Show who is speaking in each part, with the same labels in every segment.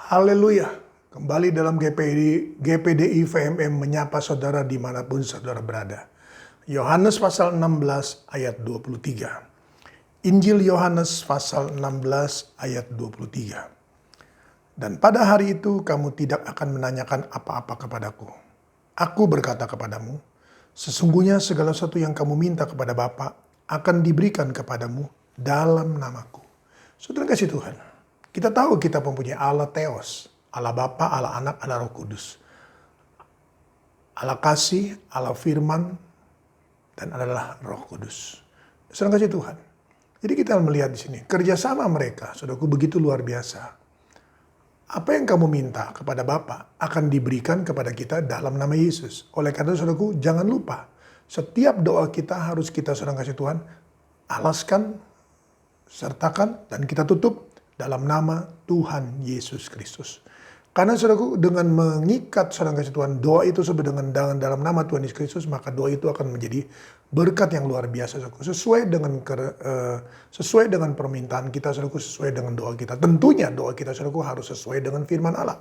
Speaker 1: Haleluya. Kembali dalam GPDI VMM menyapa saudara dimanapun saudara berada. Yohanes pasal 16 ayat 23. Injil Yohanes pasal 16 ayat 23. Dan pada hari itu kamu tidak akan menanyakan apa-apa kepadaku. Aku berkata kepadamu, sesungguhnya segala sesuatu yang kamu minta kepada Bapa akan diberikan kepadamu dalam namaku. Saudara kasih Tuhan, kita tahu kita mempunyai Allah Theos, Allah Bapa, Allah Anak, Allah Roh Kudus. Allah kasih, Allah firman, dan adalah Roh Kudus. Saudara kasih Tuhan. Jadi kita melihat di sini, kerjasama mereka, saudaraku, begitu luar biasa. Apa yang kamu minta kepada Bapa akan diberikan kepada kita dalam nama Yesus. Oleh karena itu, saudaraku, jangan lupa, setiap doa kita harus kita, saudara kasih Tuhan, alaskan, sertakan, dan kita tutup dalam nama Tuhan Yesus Kristus. Karena saudaraku, dengan mengikat saudara kasih Tuhan, doa itu dengan dalam nama Tuhan Yesus Kristus, maka doa itu akan menjadi berkat yang luar biasa, saudaraku. Sesuai dengan permintaan kita, saudaraku, sesuai dengan doa kita. Tentunya doa kita, saudaraku, harus sesuai dengan firman Allah.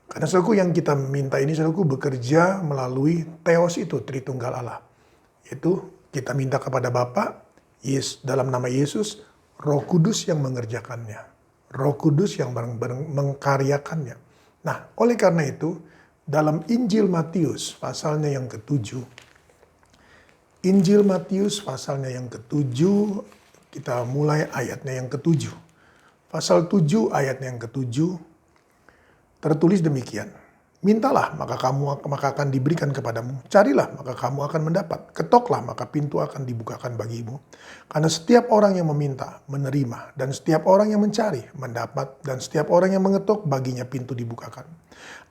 Speaker 1: Karena saudaraku, yang kita minta ini, saudaraku, bekerja melalui Theos itu, Tritunggal Allah. Yaitu kita minta kepada Bapa, dalam nama Yesus, Roh Kudus yang mengerjakannya. Roh Kudus yang mengkaryakannya. Nah, oleh karena itu, dalam Injil Matius pasalnya yang ke-7, Injil Matius pasalnya yang ke-7, kita mulai ayatnya yang ke-7. Pasal 7 ayatnya yang ke-7, tertulis demikian. Mintalah, maka akan diberikan kepadamu. Carilah, maka kamu akan mendapat. Ketoklah, maka pintu akan dibukakan bagimu. Karena setiap orang yang meminta, menerima. Dan setiap orang yang mencari, mendapat. Dan setiap orang yang mengetok, baginya pintu dibukakan.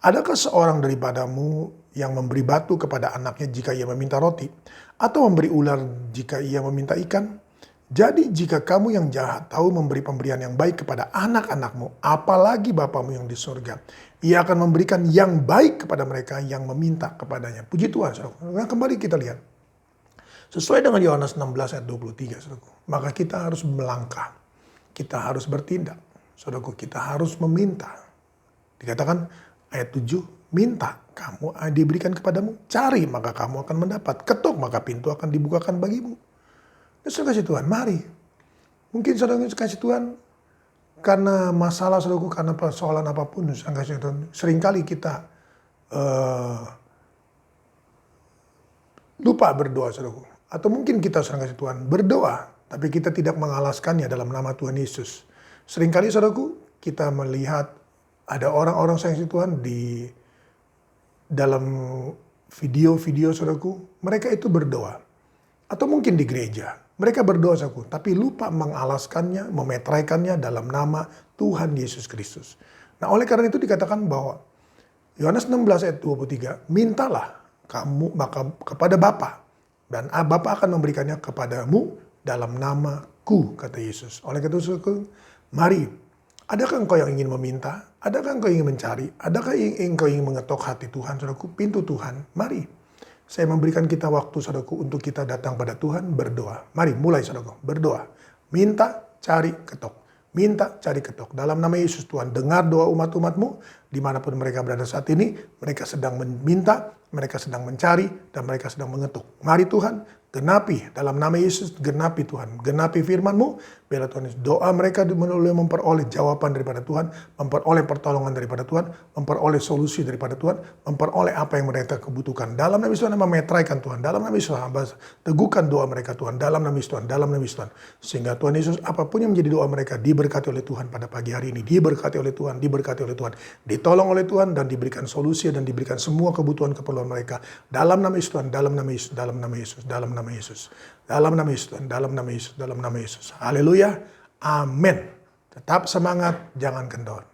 Speaker 1: Adakah seorang daripadamu yang memberi batu kepada anaknya jika ia meminta roti? Atau memberi ular jika ia meminta ikan? Jadi jika kamu yang jahat tahu memberi pemberian yang baik kepada anak-anakmu, apalagi Bapamu yang di surga, Ia akan memberikan yang baik kepada mereka yang meminta kepadanya. Puji Tuhan, saudaraku. Nah, kembali kita lihat. Sesuai dengan Yohanes 16 ayat 23, saudaraku. Maka kita harus melangkah. Kita harus bertindak. Saudaraku, kita harus meminta. Dikatakan ayat 7, minta, kamu diberikan kepadamu. Cari, maka kamu akan mendapat. Ketuk, maka pintu akan dibukakan bagimu. Nah, saudara kasih Tuhan, mari. Mungkin saudara kasih Tuhan, karena masalah, saudaraku, karena persoalan apapun, saudara kasih Tuhan, seringkali kita lupa berdoa, saudaraku. Atau mungkin kita, saudara kasih Tuhan, berdoa, tapi kita tidak mengalaskannya dalam nama Tuhan Yesus. Seringkali, saudaraku, kita melihat ada orang-orang, saudara kasih Tuhan, di dalam video-video, saudaraku, mereka itu berdoa. Atau mungkin di gereja. Mereka berdoa, saudaraku, tapi lupa mengalaskannya, memetraikannya dalam nama Tuhan Yesus Kristus. Nah, oleh karena itu dikatakan bahwa Yohanes 16 ayat 23, mintalah kamu maka kepada Bapa, dan Bapa akan memberikannya kepadamu dalam namaku, kata Yesus. Oleh karena itu, saudaraku, mari. Adakah engkau yang ingin meminta? Adakah engkau ingin mencari? Adakah engkau ingin mengetok hati Tuhan, saudaraku? Pintu Tuhan, mari. Saya memberikan kita waktu, saudaraku, untuk kita datang pada Tuhan berdoa. Mari mulai, saudaraku, berdoa. Minta, cari, ketok. Minta, cari, ketok. Dalam nama Yesus, Tuhan, dengar doa umat-umatmu. Dimanapun mereka berada saat ini, mereka sedang meminta, mereka sedang mencari, dan mereka sedang mengetuk. Mari Tuhan, genapi dalam nama Yesus, genapi Tuhan. Genapi firman-Mu, biarlah Tuhan Yesus, doa mereka memperoleh jawaban daripada Tuhan, memperoleh pertolongan daripada Tuhan, memperoleh solusi daripada Tuhan, memperoleh apa yang mereka kebutuhkan. Dalam nama Yesus, memetraikan Tuhan. Dalam nama Yesus, teguhkan doa mereka Tuhan. Dalam nama Yesus Tuhan, dalam nama Yesus Tuhan. Sehingga Tuhan Yesus, apapun yang menjadi doa mereka, diberkati oleh Tuhan pada pagi hari ini. Diberkati oleh Tuhan, diberkati oleh Tuhan. Ditolong oleh Tuhan, dan diberikan solusi, dan diberikan semua kebutuhan keperluan mereka. Dalam nama Yesus Tuhan, dalam nama Yesus, dalam nama Yesus, dalam nama Yesus, dalam nama Yesus, dalam nama Yesus, dalam nama Yesus. Haleluya, amin. Tetap semangat, jangan kendor.